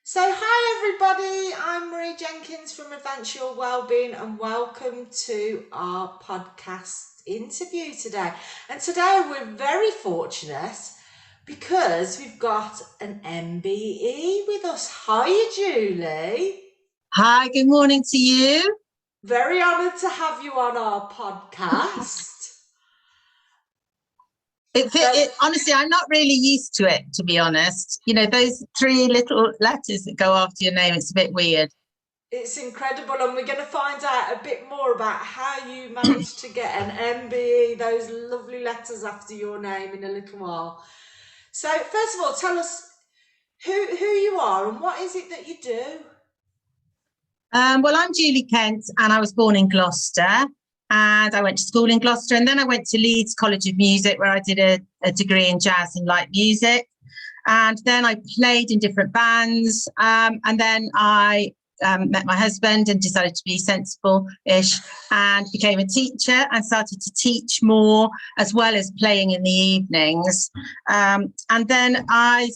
So hi everybody, I'm Marie Jenkins from Advance Your Wellbeing and welcome to our podcast interview today. And today we're very fortunate because we've got an MBE with us. Hi Julie. Hi, good morning to you. Very honoured to have you on our podcast. Honestly, I'm not really used to it, to be honest. You know, those three little letters that go after your name, it's a bit weird. It's incredible, and we're going to find out a bit more about how you managed to get an MBE, those lovely letters after your name, in a little while. So first of all, tell us who you are and what is it that you do? Well, I'm Julie Kent and I was born in Gloucester and I went to school in Gloucester, and then I went to Leeds College of Music where I did a degree in jazz and light music. And then I played in different bands, and then I met my husband and decided to be sensible-ish and became a teacher and started to teach more as well as playing in the evenings. And then I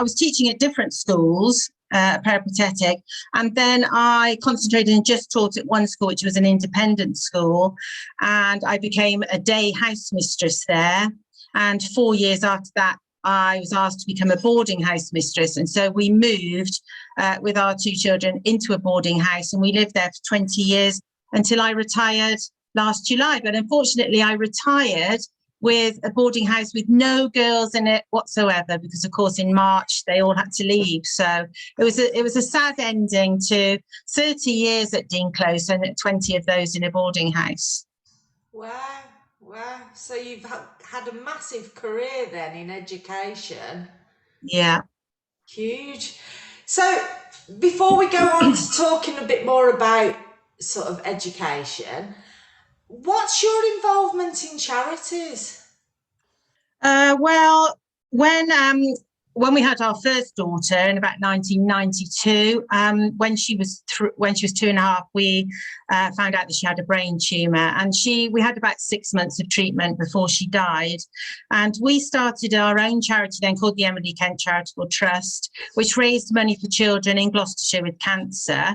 was teaching at different schools, peripatetic, and then I concentrated and just taught at one school, which was an independent school, and I became a day housemistress there. And 4 years after that, I was asked to become a boarding house mistress. And so we moved with our two children into a boarding house, and we lived there for 20 years until I retired last July. But unfortunately, I retired with a boarding house with no girls in it whatsoever, because of course in March they all had to leave. So it was a sad ending to 30 years at Dean Close and 20 of those in a boarding house. Wow. So you've had a massive career then in education. Yeah. Huge. So before we go on to talking a bit more about sort of education, what's your involvement in charities? Well, when we had our first daughter in about 1992, when she was 2.5, we found out that she had a brain tumor, and we had about 6 months of treatment before she died. And we started our own charity then called the Emily Kent Charitable Trust, which raised money for children in Gloucestershire with cancer.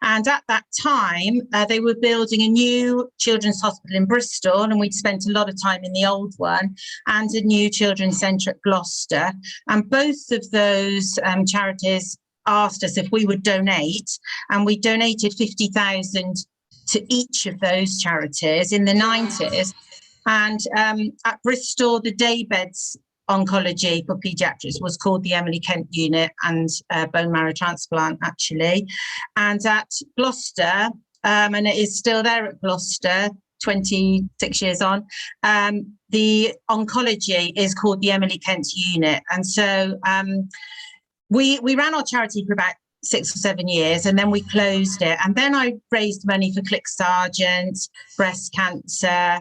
And at that time, they were building a new children's hospital in Bristol, and we'd spent a lot of time in the old one, and a new children's centre at Gloucester. And both of those charities asked us if we would donate, and we donated 50,000 to each of those charities in the 90s. And at Bristol, the day beds oncology for paediatrics was called the Emily Kent Unit, and bone marrow transplant actually. And at Gloucester, and it is still there at Gloucester 26 years on, the oncology is called the Emily Kent Unit. And so we ran our charity for about 6 or 7 years, and then we closed it. And then I raised money for Click Sargent, breast cancer,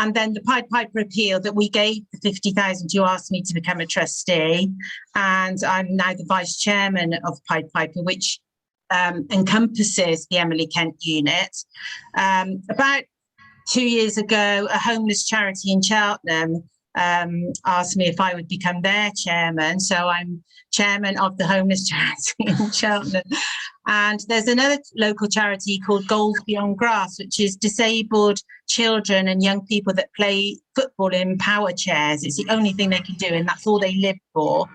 and then the Pied Piper appeal that we gave the 50,000, you asked me to become a trustee, and I'm now the vice chairman of Pied Piper, which encompasses the Emily Kent Unit. About 2 years ago, a homeless charity in Cheltenham asked me if I would become their chairman. So I'm chairman of the homeless charity in Cheltenham. And there's another local charity called Goals Beyond Grass, which is disabled children and young people that play football in power chairs. It's the only thing they can do, and that's all they live for.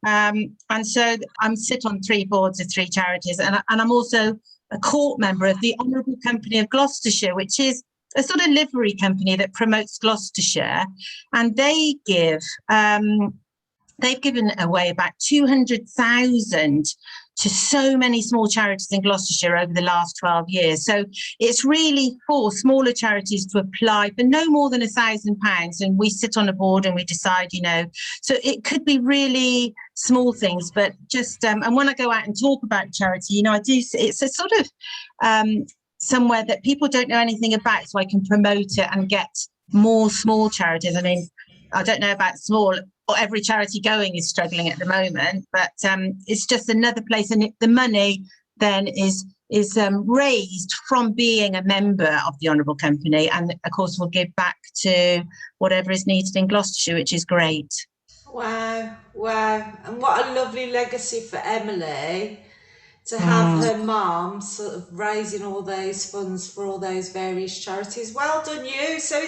And so I sit on 3 boards of 3 charities, and I'm also a court member of the Honourable Company of Gloucestershire, which is a sort of livery company that promotes Gloucestershire, and they give they've given away about 200,000 to so many small charities in Gloucestershire over the last 12 years. So it's really for smaller charities to apply for no more than £1,000. And we sit on a board and we decide, so it could be really small things, but just, and when I go out and talk about charity, it's a sort of somewhere that people don't know anything about, so I can promote it and get more small charities. I mean, I don't know about small, or every charity going is struggling at the moment, but it's just another place, and the money then is raised from being a member of the Honourable Company, and of course we'll give back to whatever is needed in Gloucestershire, which is great. Wow, wow. And what a lovely legacy for Emily to have Mm. her mum sort of raising all those funds for all those various charities. Well done, you. So,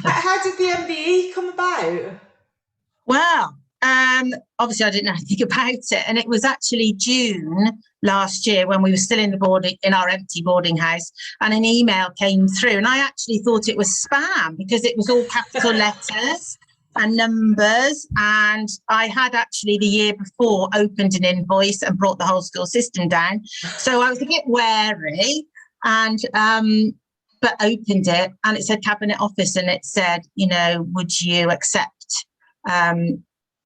how did the MBE come about? Well, obviously I didn't know anything about it, and it was actually June last year when we were still in our empty boarding house, and an email came through, and I actually thought it was spam because it was all capital letters and numbers, and I had actually the year before opened an invoice and brought the whole school system down, so I was a bit wary, and but opened it, and it said Cabinet Office, and it said, would you accept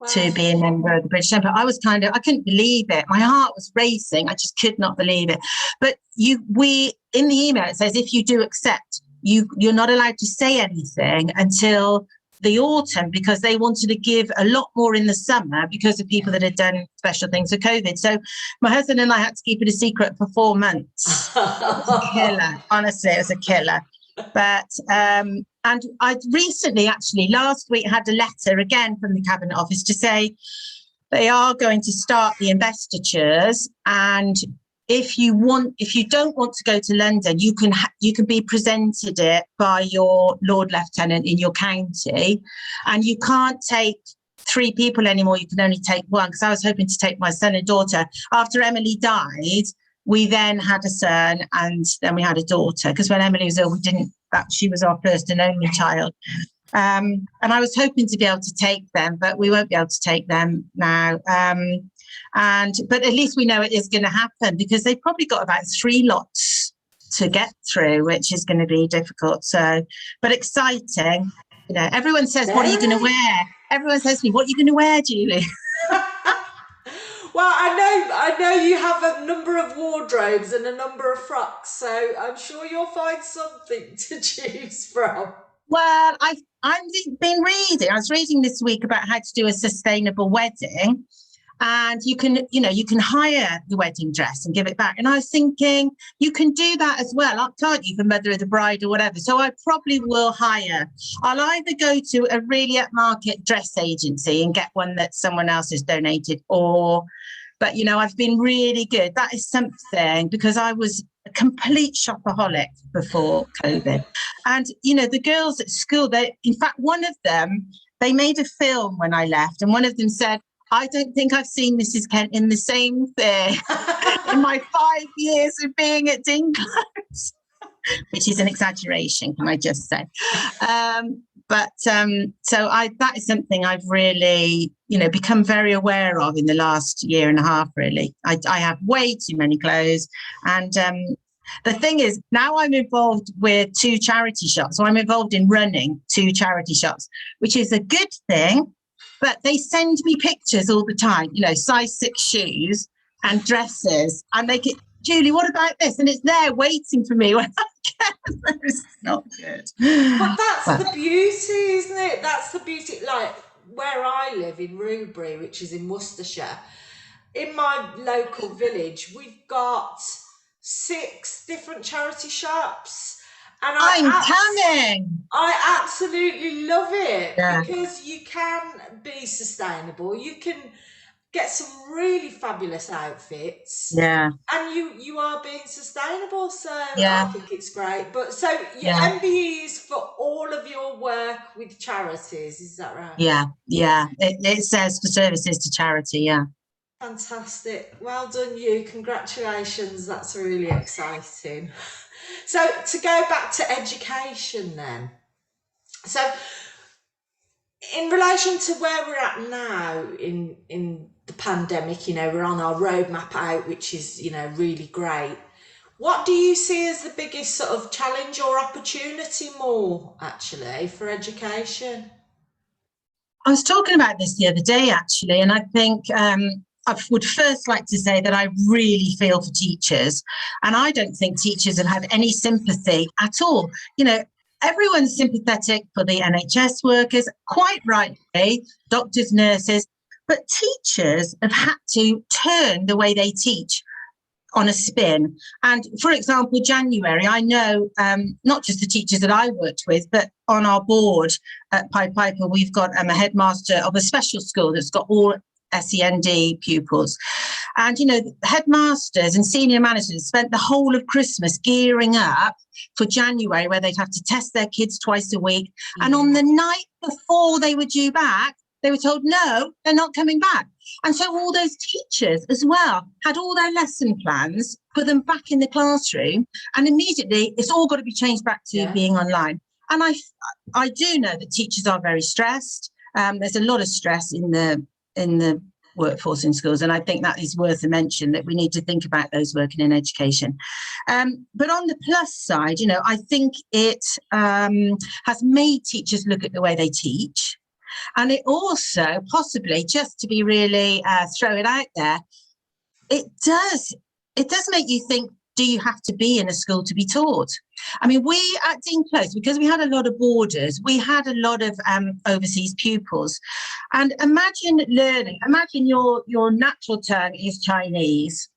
to be a member of the British Empire? I I couldn't believe it. My heart was racing. I just could not believe it. But we in the email, it says, if you do accept, you're not allowed to say anything until the autumn, because they wanted to give a lot more in the summer because of people that had done special things for COVID. So my husband and I had to keep it a secret for 4 months. It was a killer. Honestly, it was a killer. But and I recently, actually last week, had a letter again from the Cabinet Office to say they are going to start the investitures, and if you don't want to go to London, you can be presented it by your Lord Lieutenant in your county, and you can't take 3 people anymore. You can only take 1, because I was hoping to take my son and daughter. After Emily died, we then had a son, and then we had a daughter, because when Emily was ill, she was our first and only child. And I was hoping to be able to take them, but we won't be able to take them now. But at least we know it is going to happen, because they've probably got about 3 lots to get through, which is going to be difficult. So, but exciting. Everyone says, what are you going to wear? Everyone says to me, what are you going to wear, Julie? Well, I know you have a number of wardrobes and a number of frocks, so I'm sure you'll find something to choose from. Well, I've been reading. I was reading this week about how to do a sustainable wedding, and you can hire the wedding dress and give it back. And I was thinking, you can do that as well, can't you, for Mother of the Bride or whatever? So I probably will hire. I'll either go to a really upmarket dress agency and get one that someone else has donated, but I've been really good. That is something, because I was a complete shopaholic before COVID. And, the girls at school, in fact, one of them, they made a film when I left, and one of them said, I don't think I've seen Mrs. Kent in the same thing in my 5 years of being at Dinklage, which is an exaggeration, can I just say? So that is something I've really, become very aware of in the last year and a half, really. I have way too many clothes. And the thing is, now I'm involved with 2 charity shops. So I'm involved in running 2 charity shops, which is a good thing. But they send me pictures all the time, size 6 shoes and dresses. And they get, Julie, what about this? And it's there waiting for me when I get there. It's not good. But that's the beauty, isn't it? That's the beauty. Like where I live in Rubery, which is in Worcestershire, in my local village, we've got 6 different charity shops. And I absolutely love it, because you can be sustainable. You can get some really fabulous outfits. Yeah. And you are being sustainable. So I think it's great. But so MBE is for all of your work with charities, is that right? Yeah. It says for services to charity, yeah. Fantastic. Well done, you. Congratulations. That's really exciting. So to go back to education then. So in relation to where we're at now in the pandemic, we're on our roadmap out, which is, really great. What do you see as the biggest sort of challenge or opportunity more actually for education? I was talking about this the other day, actually, and I think I would first like to say that I really feel for teachers, and I don't think teachers have had any sympathy at all. Everyone's sympathetic for the NHS workers, quite rightly, doctors, nurses, but teachers have had to turn the way they teach on a spin. And for example, January, I know not just the teachers that I worked with, but on our board at Pied Piper, we've got a headmaster of a special school that's got all SEND pupils. And, you know, headmasters and senior managers spent the whole of Christmas gearing up for January, where they'd have to test their kids twice a week. Yeah. And on the night before they were due back, they were told, no, they're not coming back. And so all those teachers as well had all their lesson plans, put them back in the classroom, and immediately it's all got to be changed back to being online. And I do know that teachers are very stressed. There's a lot of stress in the workforce in schools, and I think that is worth a mention, that we need to think about those working in education. But on the plus side, you know, I think it has made teachers look at the way they teach. And it also, possibly, just to be really throw it out there, it does make you think, do you have to be in a school to be taught? I mean, we at Dean Close, because we had a lot of boarders, we had a lot of overseas pupils. And imagine your natural tongue is Chinese,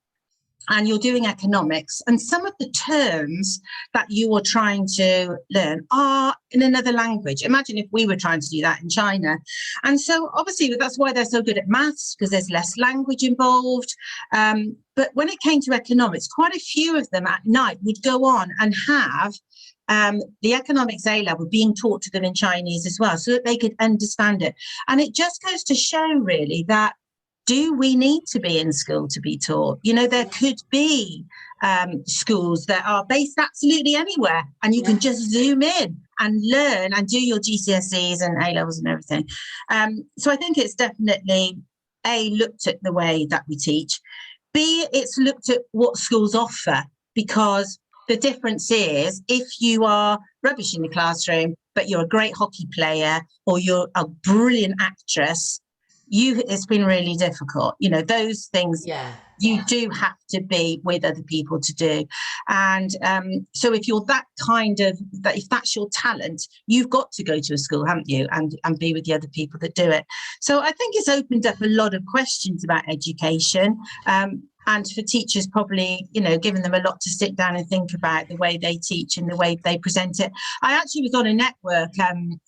and you're doing economics, and some of the terms that you are trying to learn are in another language. Imagine if we were trying to do that in China. And so obviously that's why they're so good at maths, because there's less language involved. But when it came to economics, quite a few of them at night would go on and have the economics A-level being taught to them in Chinese as well, so that they could understand it. And it just goes to show really that, do we need to be in school to be taught? You know, there could be schools that are based absolutely anywhere, and you can just zoom in and learn and do your GCSEs and A-levels and everything. So I think it's definitely, A, looked at the way that we teach. B, it's looked at what schools offer, because the difference is, if you are rubbish in the classroom, but you're a great hockey player or you're a brilliant actress, it's been really difficult. You know, those things you do have to be with other people to do. And so if you're if that's your talent, you've got to go to a school, haven't you, and be with the other people that do it. So I think it's opened up a lot of questions about education. And for teachers, probably, you know, giving them a lot to sit down and think about the way they teach and the way they present it. I actually was on a network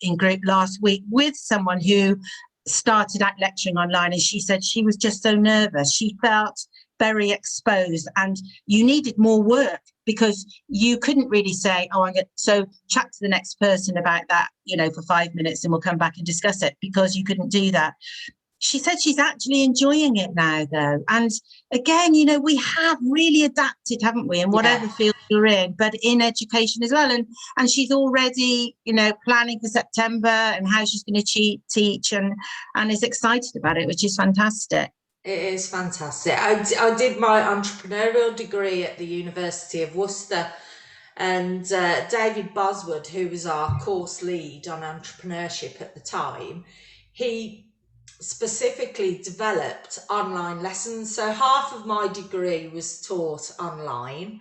in group last week with someone who started out lecturing online, and she said she was just so nervous. She felt very exposed, and you needed more work, because you couldn't really say, so chat to the next person about that, you know, for 5 minutes and we'll come back and discuss it, because you couldn't do that. She said she's actually enjoying it now, though. And again, you know, we have really adapted, haven't we, in whatever field you're in, but in education as well. And she's already, you know, planning for September and how she's going to teach and is excited about it, which is fantastic. It is fantastic. I did my entrepreneurial degree at the University of Worcester, and David Boswood, who was our course lead on entrepreneurship at the time, he specifically developed online lessons. So half of my degree was taught online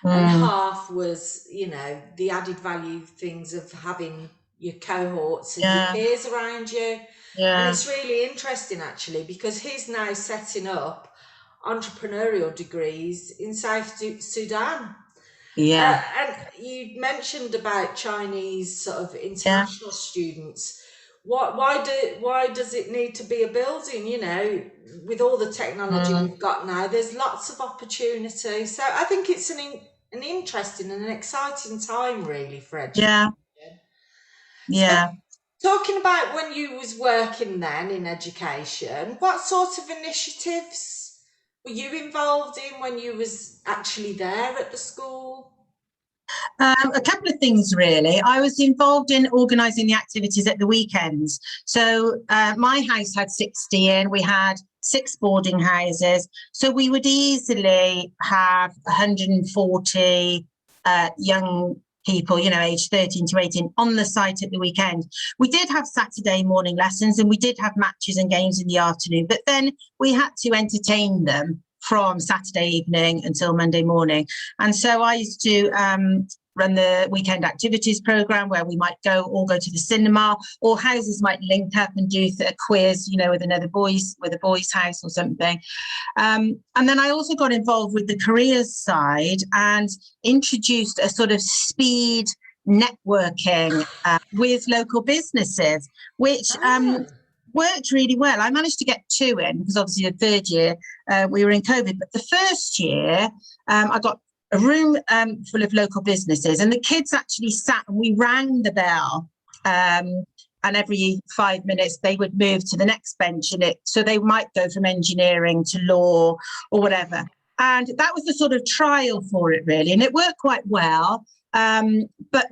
and half was, you know, the added value things of having your cohorts and your peers around you. And it's really interesting, actually, because he's now setting up entrepreneurial degrees in South Sudan. And you mentioned about Chinese sort of international students. Why does it need to be a building? You know, with all the technology we've got now, there's lots of opportunity. So I think it's an interesting and an exciting time, really, for education. So, talking about when you was working then in education, what sort of initiatives were you involved in when you was actually there at the school? A couple of things, really. I was involved in organising the activities at the weekends. So my house had 60 in, we had 6 boarding houses. So we would easily have 140 young people, you know, aged 13 to 18 on the site at the weekend. We did have Saturday morning lessons and we did have matches and games in the afternoon, but then we had to entertain them from Saturday evening until Monday morning. And so I used to run the weekend activities program where we might all go to the cinema, or houses might link up and do a quiz, with a boys' house or something. And then I also got involved with the careers side and introduced a sort of speed networking with local businesses, which worked really well. I managed to get 2 in because obviously the third year we were in COVID, but the first year I got a room full of local businesses, and the kids actually sat and we rang the bell, and every 5 minutes they would move to the next bench, so they might go from engineering to law or whatever. And that was the sort of trial for it, really, and it worked quite well. But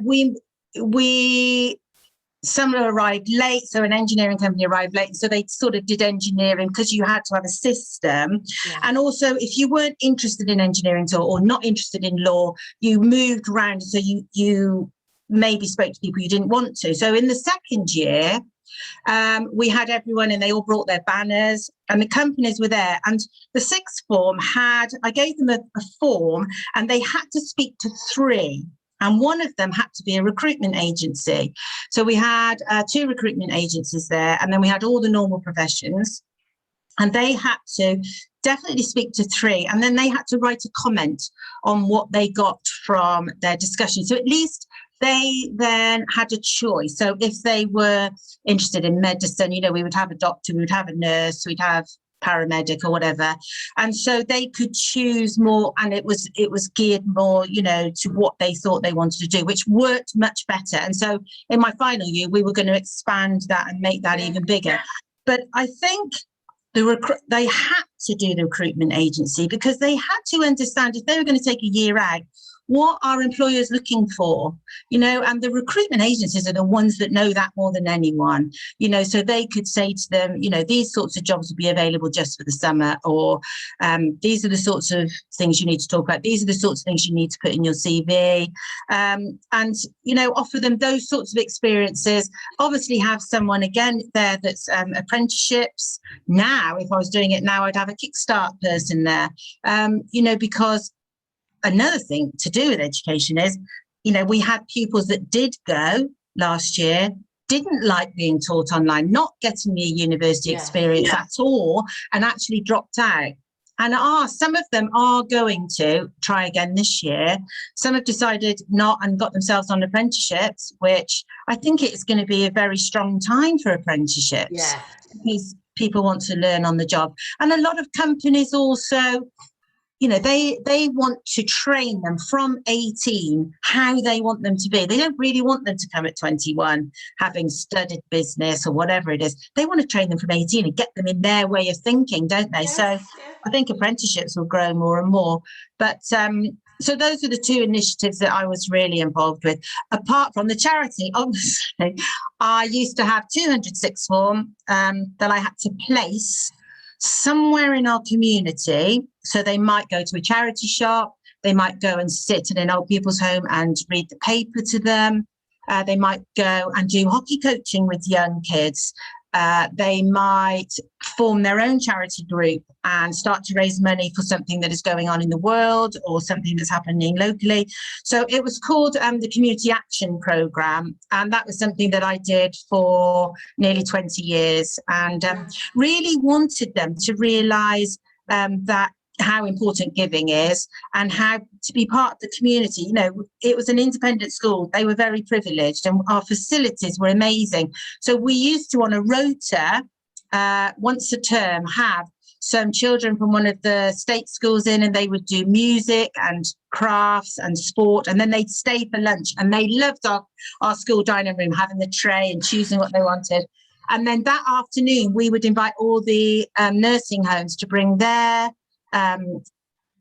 some arrived late, so an engineering company arrived late, so they sort of did engineering because you had to have a system. Yeah. And also, if you weren't interested in engineering at all or not interested in law, you moved around, so you maybe spoke to people you didn't want to. So in the second year, we had everyone and they all brought their banners and the companies were there. And the sixth form I gave them a form and they had to speak to 3. And one of them had to be a recruitment agency. So we had 2 recruitment agencies there, and then we had all the normal professions. And they had to definitely speak to 3. And then they had to write a comment on what they got from their discussion. So at least they then had a choice. So if they were interested in medicine, we would have a doctor, we would have a nurse, we'd have paramedic or whatever, and so they could choose more, and it was geared more to what they thought they wanted to do, which worked much better. And so in my final year we were going to expand that and make that even bigger. But I think they had to do the recruitment agency because they had to understand if they were going to take a year out, what are employers looking for, and the recruitment agencies are the ones that know that more than anyone, so they could say to them, these sorts of jobs will be available just for the summer, or these are the sorts of things you need to talk about. These are the sorts of things you need to put in your CV, and, offer them those sorts of experiences. Obviously have someone again there that's apprenticeships. Now, if I was doing it now, I'd have a Kickstart person there, because another thing to do with education is, we had pupils that did go last year, didn't like being taught online, not getting the university experience at all, and actually dropped out. And some of them are going to try again this year. Some have decided not and got themselves on apprenticeships, which I think it's going to be a very strong time for apprenticeships because people want to learn on the job. And a lot of companies also, they want to train them from 18 how they want them to be. They don't really want them to come at 21 having studied business or whatever it is. They want to train them from 18 and get them in their way of thinking, don't they? So I think apprenticeships will grow more and more. But so those are the 2 initiatives that I was really involved with. Apart from the charity, obviously, I used to have 200 sixth form that I had to place somewhere in our community. So they might go to a charity shop, they might go and sit in an old people's home and read the paper to them. They might go and do hockey coaching with young kids. They might form their own charity group and start to raise money for something that is going on in the world or something that's happening locally. So it was called the Community Action Programme, and that was something that I did for nearly 20 years, and really wanted them to realise that how important giving is and how to be part of the community. It was an independent school. They were very privileged and our facilities were amazing. So we used to, on a rota, once a term, have some children from one of the state schools in, and they would do music and crafts and sport, and then they'd stay for lunch, and they loved our school dining room, having the tray and choosing what they wanted. And then that afternoon we would invite all the nursing homes to bring their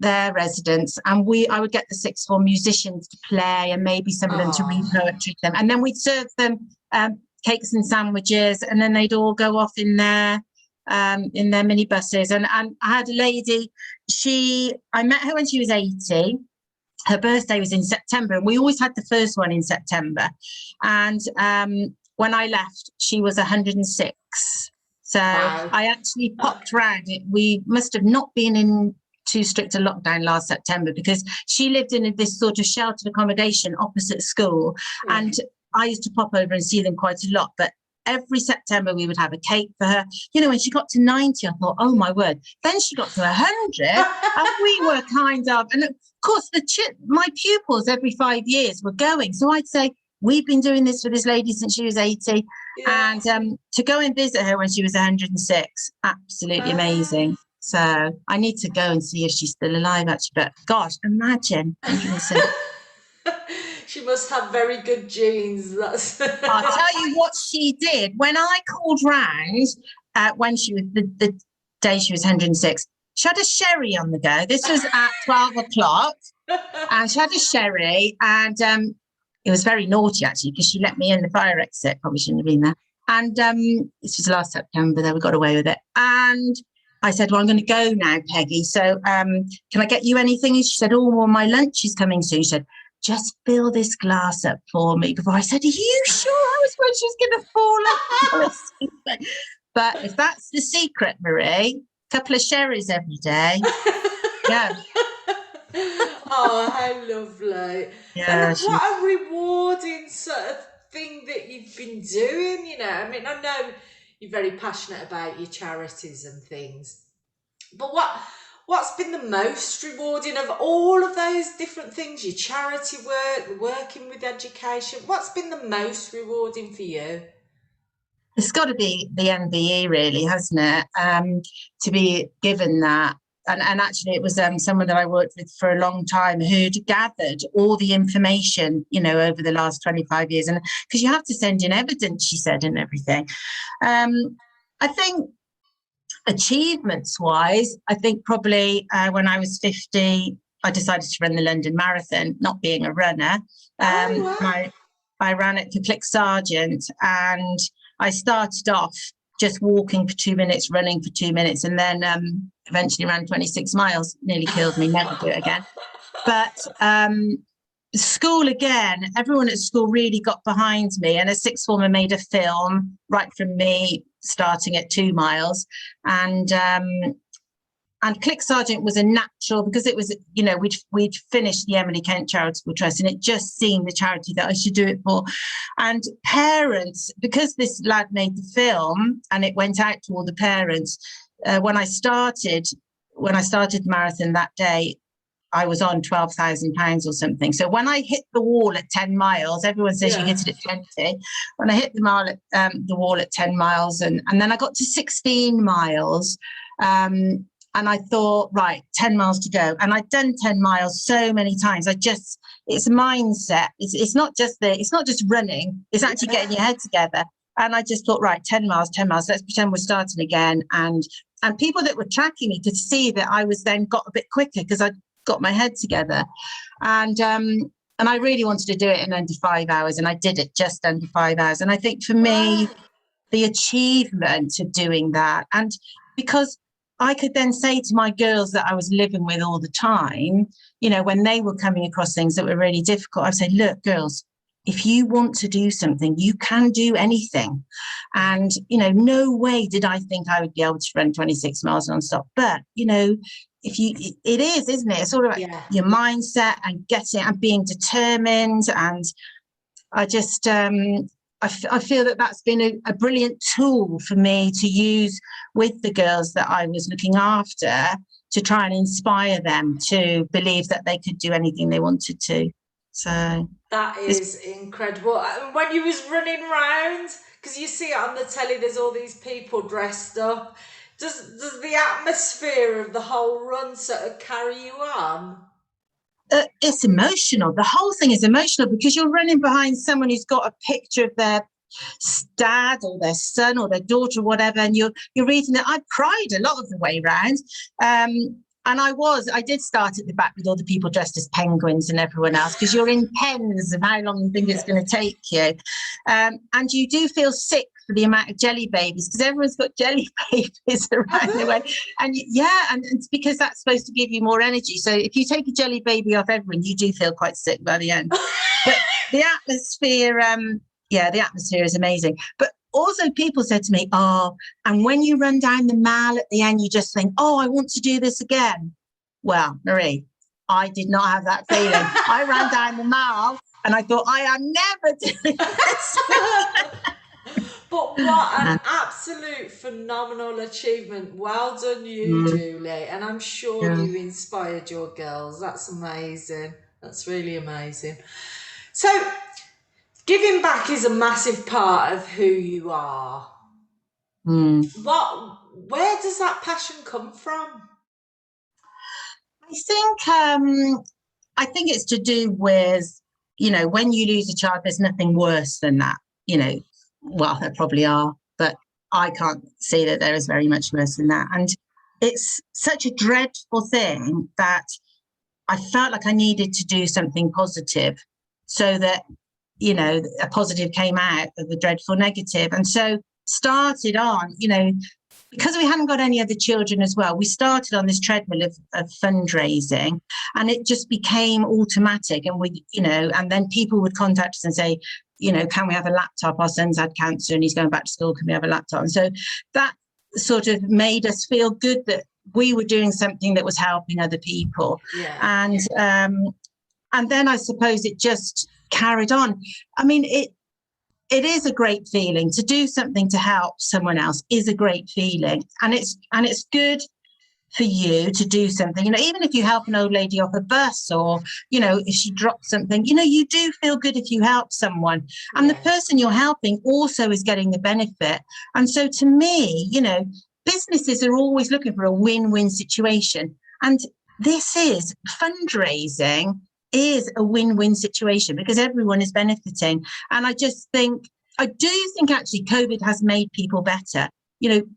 residents, and I would get the sixth form musicians to play and maybe some of them to read poetry to them, and then we'd serve them cakes and sandwiches, and then they'd all go off in their minibuses. And I had a lady, I met her when she was 80. Her birthday was in September, and we always had the first one in September, and when I left she was 106. So wow. I actually popped round. We must have not been in too strict a lockdown last September, because she lived in this sort of sheltered accommodation opposite school. Yeah. And I used to pop over and see them quite a lot. But every September we would have a cake for her. You know, when she got to 90, I thought, oh my word. Then she got to 100 and we were kind of, and of course, my pupils every 5 years were going. So I'd say, we've been doing this for this lady since she was 80. Yeah. And to go and visit her when she was 106, absolutely amazing. So I need to go and see if she's still alive, actually. But gosh, imagine 106. She must have very good genes. I'll tell you what she did. When I called round, when she was the day she was 106, she had a sherry on the go. This was at 12 o'clock. And she had a sherry, and it was very naughty, actually, because she let me in the fire exit. Probably shouldn't have been there. And this was last September, though, we got away with it. And I said, well, I'm going to go now, Peggy. So can I get you anything? And she said, oh, well, my lunch is coming soon. She said, just fill this glass up for me. Before I said, are you sure? I was worried she was going to fall off. But if that's the secret, Marie, a couple of sherries every day. Yeah. Oh, how lovely. Yeah, and what a rewarding sort of thing that you've been doing, you know. I mean, I know you're very passionate about your charities and things, but what's been the most rewarding of all of those different things? Your charity work, working with education, what's been the most rewarding for you? It's got to be the MBE, really, hasn't it? To be given that. And actually, it was someone that I worked with for a long time who'd gathered all the information, you know, over the last 25 years. And because you have to send in evidence, she said, and everything. I think achievements-wise, I think probably when I was 50, I decided to run the London Marathon, not being a runner. I ran it for Click Sergeant, and I started off just walking for 2 minutes, running for 2 minutes, and then eventually ran 26 miles. Nearly killed me, never do it again. But school again, everyone at school really got behind me, and a sixth former made a film right from me starting at 2 miles. And Click Sergeant was a natural, because it was, you know, we'd finished the Emily Kent Charitable Trust, and it just seemed the charity that I should do it for. And parents, because this lad made the film and it went out to all the parents, when I started the marathon that day, I was on £12,000 or something. So when I hit the wall at 10 miles, everyone says you hit it at 20. When I hit the wall at 10 miles, and then I got to 16 miles, and I thought, right, 10 miles to go. And I'd done 10 miles so many times. It's a mindset. It's not just running. It's actually getting your head together. And I just thought, right, 10 miles, let's pretend we're starting again. And people that were tracking me could see that I was then got a bit quicker because I'd got my head together. And I really wanted to do it in under 5 hours. And I did it just under 5 hours. And I think for me, the achievement of doing that, and because I could then say to my girls that I was living with all the time, you know, when they were coming across things that were really difficult, I'd say, look, girls, if you want to do something, you can do anything. And, you know, no way did I think I would be able to run 26 miles nonstop. But, you know, it is, isn't it? It's sort of your mindset and getting and being determined. And I just, I feel that that's been a brilliant tool for me to use with the girls that I was looking after, to try and inspire them to believe that they could do anything they wanted to. So that is incredible. When you was running around, because you see it on the telly, there's all these people dressed up. Does the atmosphere of the whole run sort of carry you on? It's emotional. The whole thing is emotional, because you're running behind someone who's got a picture of their dad or their son or their daughter or whatever, and you're reading it. I cried a lot of the way round. And I did start at the back with all the people dressed as penguins and everyone else, because you're in pens of how long you think it's going to take you. And you do feel sick for the amount of jelly babies, because everyone's got jelly babies around the way. And and it's because that's supposed to give you more energy. So if you take a jelly baby off everyone, you do feel quite sick by the end. But the atmosphere, the atmosphere is amazing. But also people said to me, and when you run down the mile at the end, you just think, I want to do this again. Well, Marie, I did not have that feeling. I ran down the mall and I thought, I am never doing this. But what an absolute phenomenal achievement. Well done you, Julie. And I'm sure you inspired your girls. That's amazing. That's really amazing. So giving back is a massive part of who you are. Where does that passion come from? I think it's to do with, when you lose a child, there's nothing worse than that. Well, there probably are, but I can't see that there is very much worse than that. And it's such a dreadful thing that I felt like I needed to do something positive so that, a positive came out of the dreadful negative. And so started on, because we hadn't got any other children as well, we started on this treadmill of fundraising, and it just became automatic. And and then people would contact us and say, can we have a laptop? Our son's had cancer and he's going back to school. Can we have a laptop? And so that sort of made us feel good that we were doing something that was helping other people. Yeah. And then I suppose it just carried on. I mean, it is a great feeling to do something to help someone else is a great feeling. And it's good for you to do something, even if you help an old lady off a bus, or, if she drops something, you do feel good if you help someone. And the person you're helping also is getting the benefit. And so to me, businesses are always looking for a win-win situation. And fundraising is a win-win situation because everyone is benefiting. And I do think actually COVID has made people better.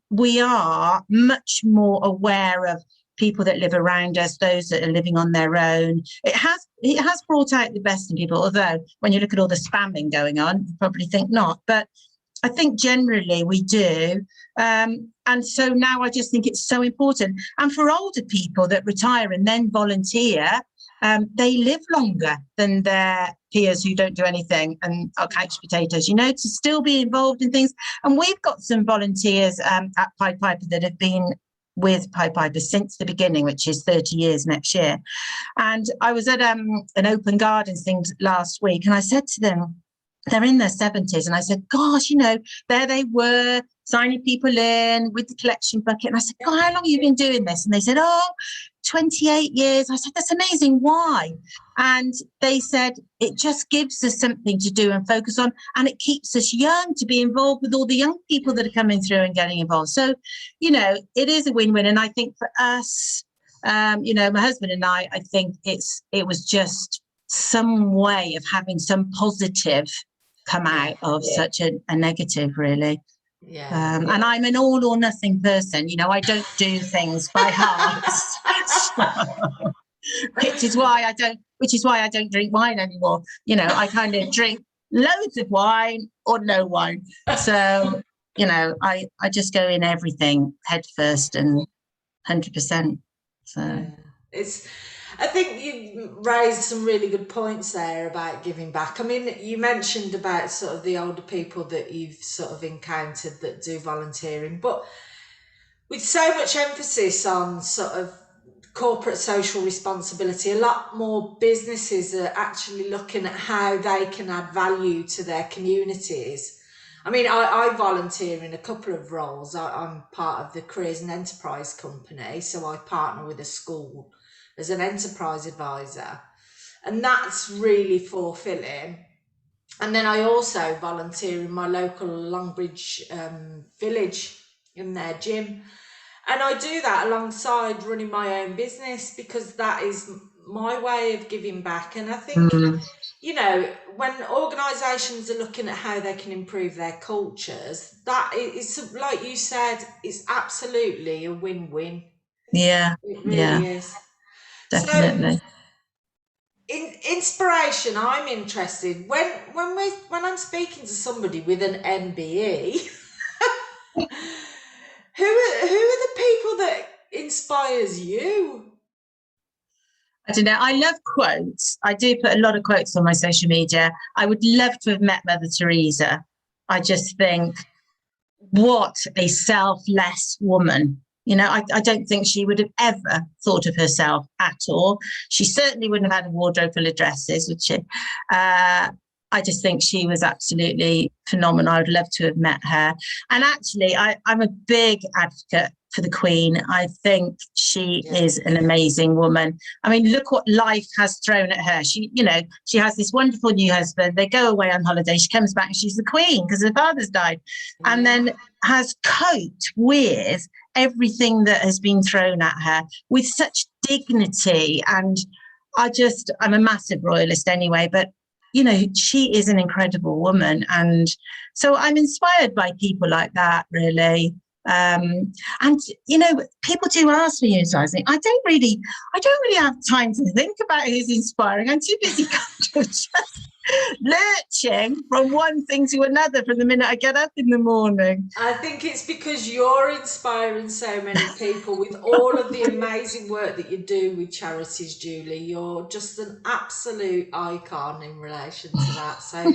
We are much more aware of people that live around us, those that are living on their own. It has brought out the best in people, although when you look at all the spamming going on, you probably think not. But I think generally we do. And so now I just think it's so important. And for older people that retire and then volunteer, they live longer than their peers who don't do anything and are couch potatoes, to still be involved in things. And we've got some volunteers at Pied Piper that have been with Pied Piper since the beginning, which is 30 years next year. And I was at an open gardens thing last week, and I said to them, they're in their 70s, and I said, gosh, there they were signing people in with the collection bucket. And I said, God, how long have you been doing this? And they said, 28 years. I said, that's amazing. Why? And they said, it just gives us something to do and focus on. And it keeps us young to be involved with all the young people that are coming through and getting involved. So, it is a win-win. And I think for us, my husband and I think it was just some way of having some positive come out of such a negative, really. And I'm an all or nothing person. I don't do things by heart. which is why I don't drink wine anymore. I kind of drink loads of wine or no wine. So, I just go in everything head first and 100%. So I think you raised some really good points there about giving back. I mean, you mentioned about sort of the older people that you've sort of encountered that do volunteering, but with so much emphasis on sort of corporate social responsibility, a lot more businesses are actually looking at how they can add value to their communities. I mean, I volunteer in a couple of roles. I'm part of the Careers and Enterprise Company, so I partner with a school as an enterprise advisor, and that's really fulfilling. And then I also volunteer in my local Longbridge village in their gym, and I do that alongside running my own business because that is my way of giving back. And I think when organisations are looking at how they can improve their cultures, that is, like you said, is absolutely a win-win. Yeah, it really is. Definitely. So, in inspiration, I'm interested when I'm speaking to somebody with an MBE. who are the people that inspires you? I don't know. I love quotes. I do put a lot of quotes on my social media. I would love to have met Mother Teresa. I just think, what a selfless woman. You know, I don't think she would have ever thought of herself at all. She certainly wouldn't have had a wardrobe full of dresses, would she? I just think she was absolutely phenomenal. I would love to have met her. And actually, I'm a big advocate for the Queen. I think she is an amazing woman. I mean, look what life has thrown at her. She, you know, she has this wonderful new husband. They go away on holiday. She comes back and she's the Queen because her father's died, and then has coped with everything that has been thrown at her with such dignity. And I'm a massive royalist anyway, but you know, she is an incredible woman. And so I'm inspired by people like that, really. And, you know, people do ask me who's inspiring. I don't really have time to think about who's inspiring. I'm too busy kind of just lurching from one thing to another from the minute I get up in the morning. I think it's because you're inspiring so many people with all of the amazing work that you do with charities, Julie. You're just an absolute icon in relation to that. So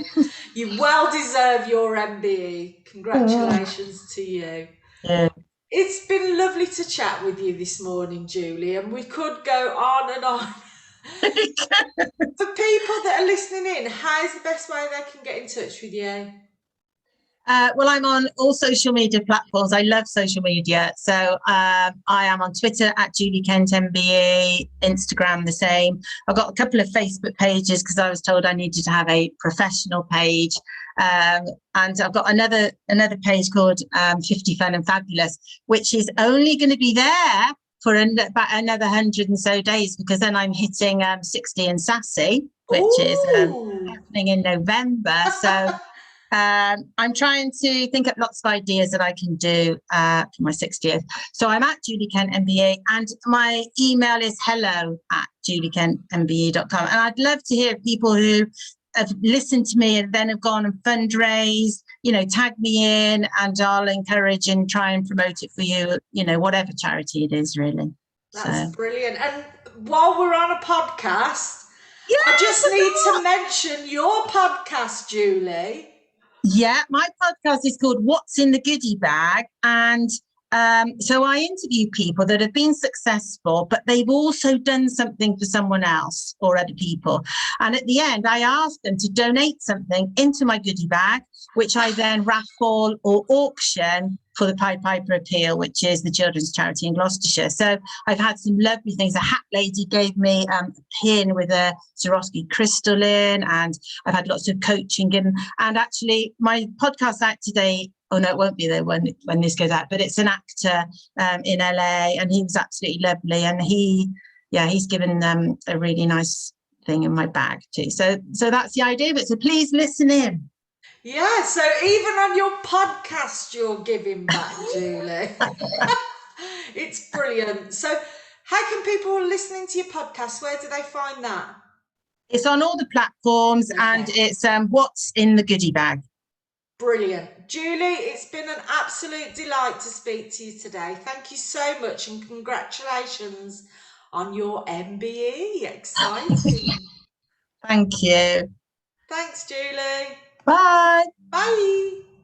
you well deserve your MBE. Congratulations to you. Yeah. It's been lovely to chat with you this morning, Julie, and we could go on and on. For people that are listening in, how's the best way they can get in touch with you? Well, I'm on all social media platforms. I love social media. So I am on Twitter at Julie Kent MBE, Instagram the same. I've got a couple of Facebook pages because I was told I needed to have a professional page. And I've got another page called 50 Fun and Fabulous, which is only going to be there for about another 100 and so days, because then I'm hitting 60 and sassy, which is happening in November. So I'm trying to think up lots of ideas that I can do for my 60th. So I'm at Julie Kent MBE, and my email is hello@juliekentmbe.com. And I'd love to hear people who have listened to me and then have gone and fundraised, you know, tag me in, and I'll encourage and try and promote it for you, you know, whatever charity it is, really. That's brilliant. And while we're on a podcast, I just need to mention your podcast, Julie. Yeah, my podcast is called What's in the Goodie Bag. And so I interview people that have been successful, but they've also done something for someone else or other people. And at the end, I ask them to donate something into my goodie bag, which I then raffle or auction for the Pied Piper Appeal, which is the children's charity in Gloucestershire. So I've had some lovely things. A hat lady gave me a pin with a Swarovski crystal in, and I've had lots of coaching given. And actually, my podcast out today, oh no, it won't be there when this goes out, but it's an actor in LA, and he was absolutely lovely. And he's given them a really nice thing in my bag too. So that's the idea of it. So please listen in. Yeah, so even on your podcast, you're giving back, Julie. It's brilliant. So how can people listening to your podcast, where do they find that? It's on all the platforms, and it's What's in the Goodie Bag. Brilliant. Julie, it's been an absolute delight to speak to you today. Thank you so much, and congratulations on your MBE. Exciting. Thank you. Thanks, Julie. Bye. Bye.